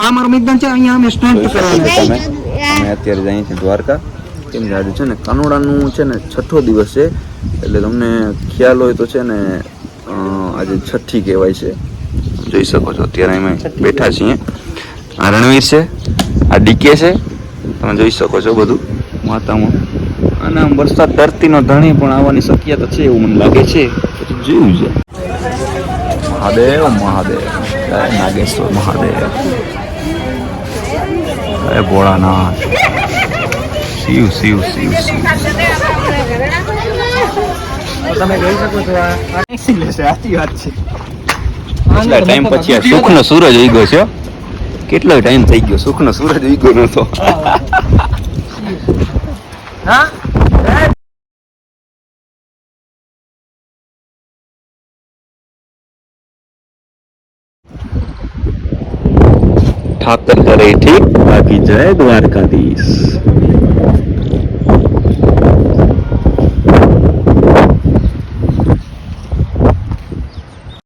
આ મારું મેદાન છે, અહીંયા અમે સ્ટન્ટ કરવાનું છે. અમે અત્યારે જઈએ છીએ દ્વારકા. કેમ કે આજે છે ને કાનુડાનું છે ને 6થો દિવસ છે, એટલે તમને ખ્યાલ હોય તો છે ને આજે છઠ્ઠી કહેવાય છે. જોઈ શકો છો અત્યારે અમે બેઠા છીએ. આ રણવીર છે, આ ડીકે છે, તમે જોઈ શકો છો બધું માતામાં. અને આમ વરસાદ ધરતીનો ધણી પણ આવવાની શક્યતા છે એવું મને લાગે છે. પછી જોયું છે. મહાદેવ મહાદેવ, જય નાગેશ્વર મહાદેવ, જય ભોળાનાથ, શિવ શિવ શિવ શિવ. તમે જોઈ શકો છો આ ટેક્સી લેશે. સાચી વાત છે. કેટલા ટાઈમ પછી આ સુખનો સૂરજ ઉગ્યો છે. કેટલો ટાઈમ થઈ ગયો સુખનો સૂરજ ઉગ્યો નતો. હા ઠાકર કરે ઠીક, બાકી જય દ્વારકાધીશ.